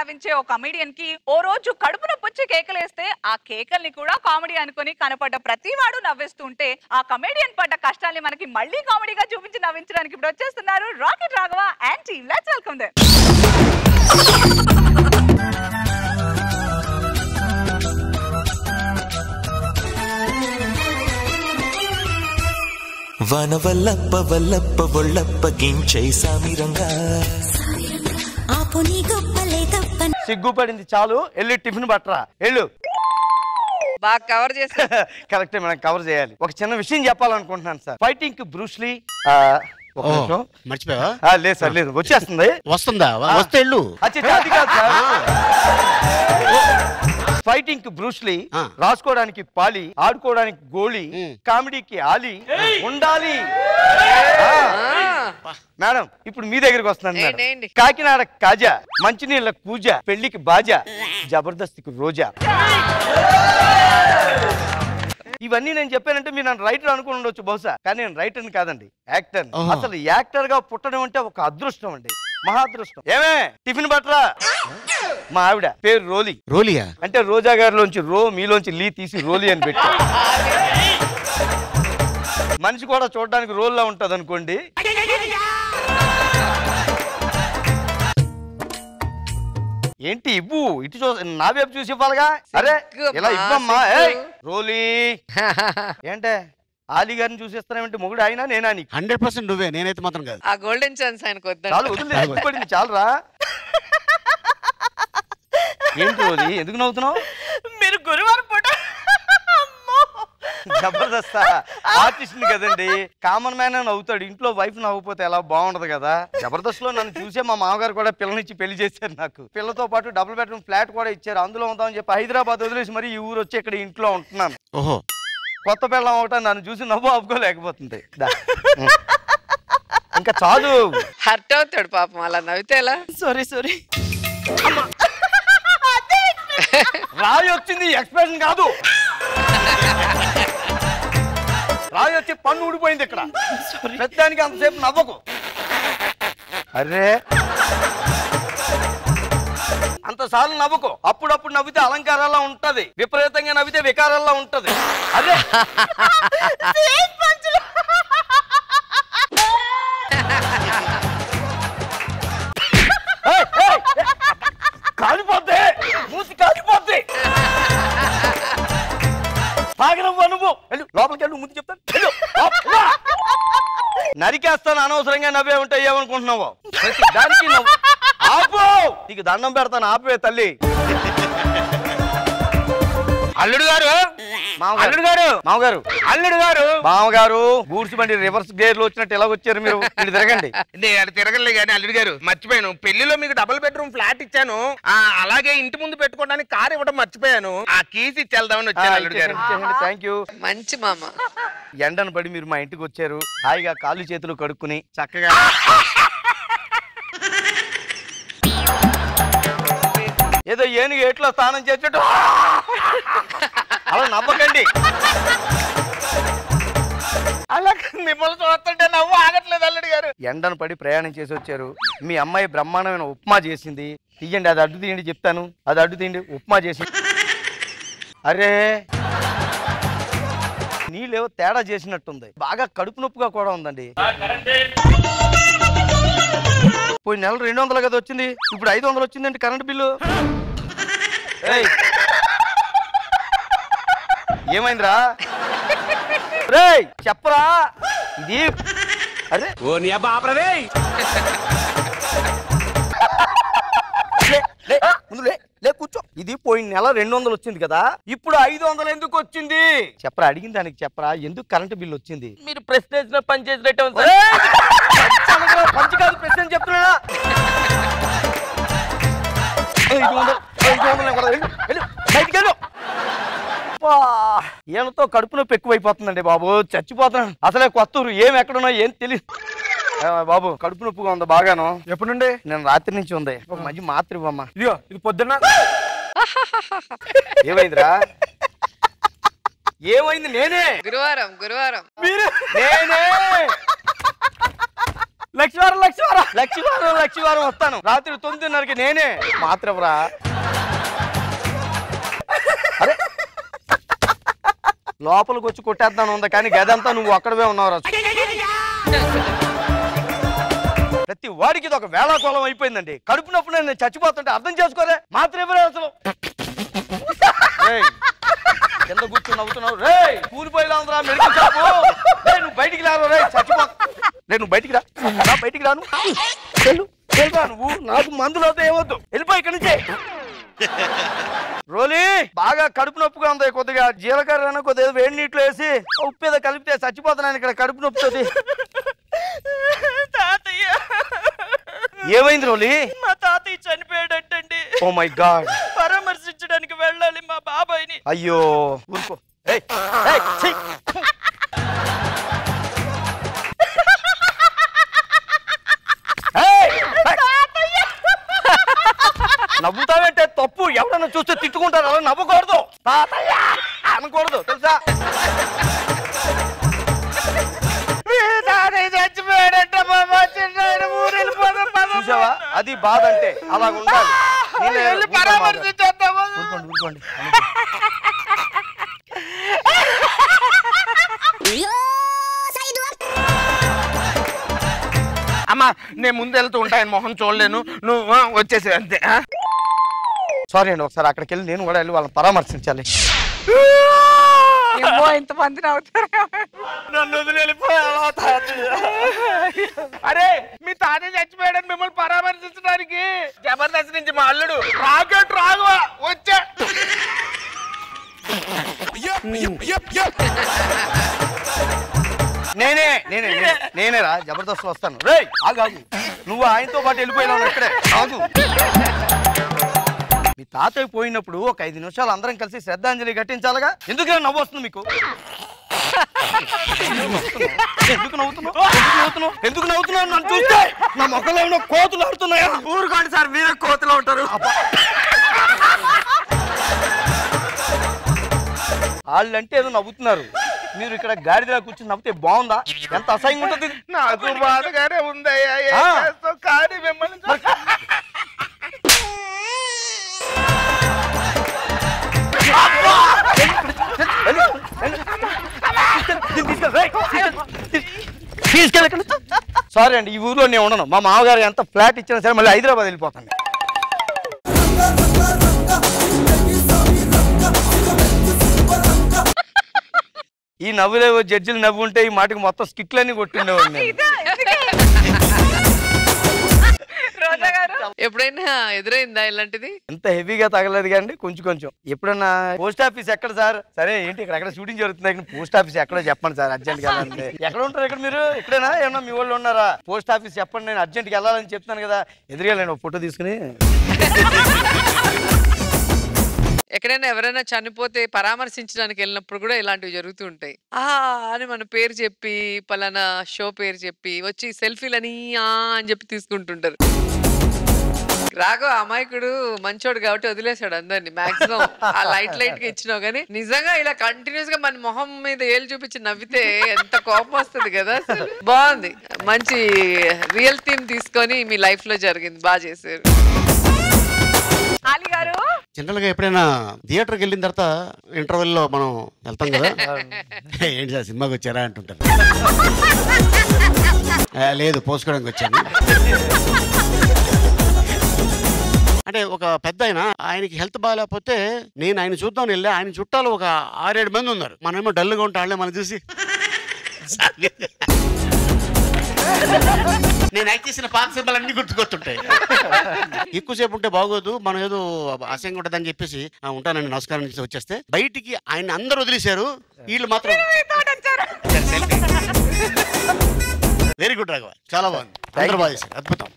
నవ్వించే ఓ comedian కి ఓ రోజు కడుపు నొప్పొచ్చి కేకలేస్తే ఆ కేకల్ని కూడా కామెడీ అనుకుని కనపడ్డ ప్రతివాడు నవ్వేస్తుంటే ఆ కమెడియన్ పడ్డ కష్టాన్ని మనకి మళ్ళీ కామెడీగా చూపించి నవ్వించడానికి ఇప్పుడు వచ్చేస్తున్నారు rocket Raghava and team. Let's welcome them. వన వల్లప్ప వల్లప్ప ఒళ్ళప్ప గించై సామిరంగా సిగ్గుపడింది చాలు, వెళ్ళి టిఫిన్ పట్టరా వెళ్ళు. బాగా కవర్ చేసి కరెక్టే మనం కవర్ చేయాలి. ఒక చిన్న విషయం చెప్పాలనుకుంటున్నాను సార్. ఫైటింగ్ కి బ్రూస్లీ మర్చిపోయావా? లేదు సార్, లేదు వచ్చేస్తుంది. వస్తుందా? వస్తే వెళ్ళు. అది కాదు సార్. ఫైటింగ్ కి బ్రూస్లీ, రాసుకోవడానికి పాలి, ఆడుకోవడానికి గోళీ, కామెడీకి ఆలి ఉండాలి. మేడం ఇప్పుడు మీ దగ్గరికి వస్తున్నాను. కాకినాడ కాజా, మంచినీళ్ళ కూజ, పెళ్లికి బాజా, జబర్దస్త్కి రోజా. ఇవన్నీ నేను చెప్పానంటే మీరు నన్ను రైటర్ అనుకుని ఉండొచ్చు బహుశా, కానీ నేను రైటర్ని కాదండి, యాక్టర్. అసలు యాక్టర్ గా పుట్టడం అంటే ఒక అదృష్టం అండి, మహాదృష్టం. ఏమే టిఫిన్ బట్రా. మా ఆవిడ పేరు రోలి. రోలియా అంటే రోజా గారిలోంచి రో, మీలోంచి లీ తీసి రోలి అని పెట్టి. మనిషి కూడా చూడడానికి రోల్లా ఉంటది అనుకోండి. ఏంటి ఇవ్వు, ఇటు నా వైపు చూసి ఇవ్వాలిగా. అరే ఇలా ఇవ్వమ్మా. రోలీ ఏంటే ఆలీ గారిని చూసేస్తానంటే మొగుడు అయినా నేనా? నీకు 100% నువ్వే, నేనైతే మాత్రం కాదు. ఆ గోల్డెన్ ఛాన్స్ ఆయనకు చాలు వదిలిపడింది, చాలురా. ఏంటి రోలీ ఎందుకు నవ్వుతున్నావు? మీరు గురువారం పూట జబర్దస్త్ ఆర్టిస్ట్ కదండి, కామన్ మ్యాన్ అని అవుతాడు. ఇంట్లో వైఫ్ నవ్వకపోతే ఎలా బాగుండదు కదా. జబర్దస్త్ లో నన్ను చూసే మా మామగారు కూడా పిల్లనిచ్చి పెళ్లి చేశారు. నాకు పిల్లతో పాటు డబుల్ బెడ్రూమ్ ఫ్లాట్ కూడా ఇచ్చారు. అందులో ఉందామని చెప్పి హైదరాబాద్ వదిలేసి మరి ఈ ఊరు వచ్చి ఇక్కడ ఇంట్లో ఉంటున్నాను. ఓహో, కొత్త పిల్లం ఒకట నన్ను చూసి నవ్వు ఆపుకోలేకపోతుంది. ఇంకా చాలు, హర్ట్ అవుతాడు పాపం అలా నవ్వితే ఎలా. సారీ రాయి వచ్చింది, ఎక్స్ప్రెషన్ కాదు. రాయి వచ్చి పన్ను ఊడిపోయింది ఇక్కడ. ప్రతిదానికి అంతసేపు నవ్వకు. అరే అంతసార్లు నవ్వుకో. అప్పుడప్పుడు నవ్వితే అలంకారాల్లో ఉంటది, విపరీతంగా నవ్వితే వికారాల్లో ఉంటది. అదే కాలిపోతే మూసి కాలిపోతే తాగనవ్వు నువ్వు. వెళ్ళు లోపలికి వెళ్ళు, ముందు చెప్తాను. నరికేస్తాను అనవసరంగా నవ్వే ఉంటాయి ఏమనుకుంటున్నావు? దానికి నవ్వు ఆపు. నీకు దండం పెడతాను, ఆపే తల్లి. అల్లుడు గారు, అల్లుడు గారు, మామగారు, అల్లుడు గారు, మామగారు. గూడ్స్ బండి రివర్స్ గేర్ లో వచ్చినట్టు ఎలా వచ్చారు మీరు? మీరు తిరగండి. నేను తిరగలే కానీ అల్లుడు గారు మర్చిపోయాను. పెళ్లిలో మీకు డబుల్ బెడ్రూమ్ ఫ్లాట్ ఇచ్చాను, అలాగే ఇంటి ముందు పెట్టుకోవడానికి కార్ ఇవ్వడం మర్చిపోయాను. ఆ కీస్ ఇచ్చేద్దామని వచ్చాను అల్లుడు గారు. Thank you. మంచి మామ. ఎండను పడి మీరు మా ఇంటికి వచ్చారు. హాయిగా కాళ్ళు చేతులు కడుక్కుని చక్కగా ఏదో ఏనుగు ఏట్లో స్నానం చేసేట్టు అలా నవ్వకండి. అలా మిమ్మల్ని చూస్తుంటే నవ్వు ఆగట్లేదు అల్లుడు గారు. ఎండను పడి ప్రయాణం చేసి వచ్చారు. మీ అమ్మాయి బ్రహ్మాండమైన ఉప్మా చేసింది. తీయండి, అది అడ్డు తీయండి చెప్తాను. అది అడ్డు తీయండి. ఉప్మా చేసి అరే నీళ్ళేవో తేడా చేసినట్టుంది. బాగా కడుపు నొప్పిగా కూడా ఉందండి. పోయి నెల 200 కదా వచ్చింది, ఇప్పుడు 500 వచ్చిందండి కరెంట్ బిల్లు. ఏమైందిరా? రేయ్ చెప్పరా ఇది. అరే లే కూర్చో. ఇది పోయిన నెల 200 వచ్చింది కదా, ఇప్పుడు 500 ఎందుకు వచ్చింది చెప్పరా? అడిగిన దానికి చెప్పరా ఎందుకు కరెంటు బిల్లు వచ్చింది? మీరు ప్రెసిడెంట్ పని చేసినట్టు పంచి కాదు ప్రెసిడెంట్ చెప్తున్నా. 500 బయటికి వెళ్ళు. ఏమతో కడుపు నొప్పి ఎక్కువైపోతుందండి బాబు, చచ్చిపోతున్నాను. అసలే కొత్తూరు, ఏం ఎక్కడున్నా ఏం తెలియదు బాబు. కడుపు నొప్పిగా ఉంది బాగాను. ఎప్పుడు నుండి? నేను రాత్రి నుంచి ఉంది. ఒక మంచి మాత్ర ఇవ్వమ్మా. ఇదిగో ఇది పొద్దున్న. ఏమైందిరా? ఏమైంది? నేనే గురువారం మీరు నేనే లక్ష్మీవారం వస్తాను. రాత్రి 9:30కి నేనే మాత్రవరా. అరే లోపలికి వచ్చి కొట్టేద్దాను ఉంది కానీ గదంతా నువ్వు అక్కడవే ఉన్నావు. ప్రతి వాడికి ఇది ఒక వేళాకోళం అయిపోయిందండి. కడుపు నొప్పి నేను చచ్చిపోతుంటే అర్థం చేసుకోలే. మాత్రమే అసలు కింద కూర్చొని నవ్వుతున్నావు. రే కూలిపోయిలా ఉందిరా మెడికల్ షాపు. నువ్వు బయటికి రాను. రే చచ్చిపో. నువ్వు బయటికి రా. బయటికి రాను. నువ్వు నాకు మందులు అవుతా ఏమొద్దు. వెళ్ళిపో ఇక్కడి నుంచే. రోలీ బాగా కడుపు నొప్పిగా ఉంది. కొద్దిగా జీలకర్ర కొద్దిగా వేడి నీటిలో వేసి ఉప్పు ఏదో కలిపితే చచ్చిపోతున్నాను ఇక్కడ కడుపు నొప్పితోటి. ఏమైంది రోలీ? మా తాతయ్య చనిపోయాడంటండి. Oh my God. పరామర్శించడానికి వెళ్ళాలి మా బాబాయ్ని. అయ్యో ఊరుకో. నవ్వుతావంటే తప్పు. ఎవడన్నా చూస్తే తిట్టుకుంటారు. అలా నవ్వకూడదు. తాతయ్య అనకూడదు తెలుసా? చూసావా అది బాధ అంటే అలా ఉండాలి. ఊరుకోండి. అమ్మా నేను ముందు వెళ్తూ ఉంటాయని మొహం చూడలేను. నువ్వు వచ్చేసి అంతే. సారీ అండి. ఒకసారి అక్కడికి వెళ్ళి నేను కూడా వెళ్ళి వాళ్ళని పరామర్శించాలి. ఇంతమంది నవ్వుతారు. నన్ను వదిలిపోయావా తాతయ్య? అరే మీ తాతయ్య చచ్చిపోయాడని మిమ్మల్ని పరామర్శించడానికి జబర్దస్త్ నుంచి మా అల్లుడు రాకెట్ రాఘవ వచ్చా. నేనేరా జబర్దస్త్ వస్తాను. రే ఆగు. నువ్వు ఆయనతో పాటు వెళ్ళిపోయినావు ఇక్కడే. ఆగు. మీ తాతయ్య పోయినప్పుడు ఒక 5 నిమిషాలు అందరం కలిసి శ్రద్ధాంజలి ఘటించాలిగా. ఎందుకు నవ్వు వస్తుంది మీకు? ఎందుకు నవ్వుతున్నావు? నన్ను చూస్తే నా మొక్కలో ఉన్న కోతులు ఆడుతున్నాయా? ఊరుకోండి సార్, మీరే కోతులు ఉంటారు. వాళ్ళంటే ఏదో నవ్వుతున్నారు. మీరు ఇక్కడ గాడిదలా కూర్చొని నవ్వుతే బాగుందా? ఎంత అసహ్యంగా ఉంటుంది. నాకు బాధగానే ఉందయ్యా కానీ మిమ్మల్ని సారీ అండి, ఈ ఊర్లో నేను ఉండను. మా మామగారు ఎంత ఫ్లాట్ ఇచ్చినా సరే మళ్ళీ హైదరాబాద్ వెళ్ళిపోతాను. ఈ నవ్వులేవో జడ్జిలు నవ్వు ఉంటే ఈ మాటకి మొత్తం స్కిట్లన్నీ కొట్టిండేవాడిని. ఎప్పుడైనా ఎదురైందా ఇలాంటిది? ఎంత హెవీగా తగలేదు కానీ కొంచెం. ఎప్పుడన్నా పోస్ట్ ఆఫీస్ ఎక్కడ సార్? సరే ఏంటి ఇక్కడ షూటింగ్ జరుగుతుంది, పోస్ట్ ఆఫీస్ ఎక్కడో చెప్పండి సార్, అర్జెంట్ గా వెళ్ళాలంటే. ఎక్కడ ఉంటారు ఇక్కడ మీరు? ఇక్కడేనా? ఏమన్నా మీ వాళ్ళు ఉన్నారా? పోస్ట్ ఆఫీస్ చెప్పండి, నేను అర్జెంట్ గా వెళ్ళాలని చెప్తాను కదా. ఎదురుగాలండి ఒక ఫోటో తీసుకుని. ఎక్కడైనా ఎవరైనా చనిపోతే పరామర్శించడానికి వెళ్ళినప్పుడు కూడా ఇలాంటివి జరుగుతూ ఉంటాయి. అని మన పేరు చెప్పి పలానా షో పేరు చెప్పి వచ్చి సెల్ఫీలని అని చెప్పి తీసుకుంటుంటారు. రాఘవ అమాయకుడు మంచోడు కాబట్టి వదిలేశాడు అందరిని మాక్సిమం. ఆ లైట్ గా ఇచ్చినావు కానీ నిజంగా ఇలా కంటిన్యూస్ గా మన మొహం మీద ఏళ్ళు చూపించి నవ్వితే ఎంత కోపం వస్తుంది కదా. బాగుంది, మంచి రియల్ థీమ్ తీసుకొని మీ లైఫ్ లో జరిగింది, బాగా చేశారు. జనరల్ గా ఎప్పుడైనా థియేటర్కి వెళ్ళిన తర్వాత ఇంటర్వెల్ లో మనం వెళ్తాం కదా, ఏంటి సార్ సినిమాకి వచ్చారా అంటుంటారు. లేదు పోసుకోవడానికి వచ్చాను అంటే. ఒక పెద్ద ఆయనకి హెల్త్ బాగాలేకపోతే నేను ఆయన చూద్దాం వెళ్ళా. ఆయన చుట్టాలు ఒక 6-7 మంది ఉన్నారు. మనమేమో డల్గా ఉంటాళ్ళే, మనం చూసి నేను యాక్ట్ చేసిన పాత సినిమాలు అన్ని గుర్తుకొస్తుంటాయి. ఎక్కువసేపు ఉంటే బాగోదు, మనం ఏదో అసహ్యంగా ఉంటుందని చెప్పేసి ఉంటానండి నమస్కారం చేసి వచ్చేస్తే బయటికి ఆయన అందరూ వదిలేశారు, వీళ్ళు మాత్రం. వెరీ గుడ్ రాఘవ, చాలా బాగుంది, అందరూ బాగా చేశారు, అద్భుతం.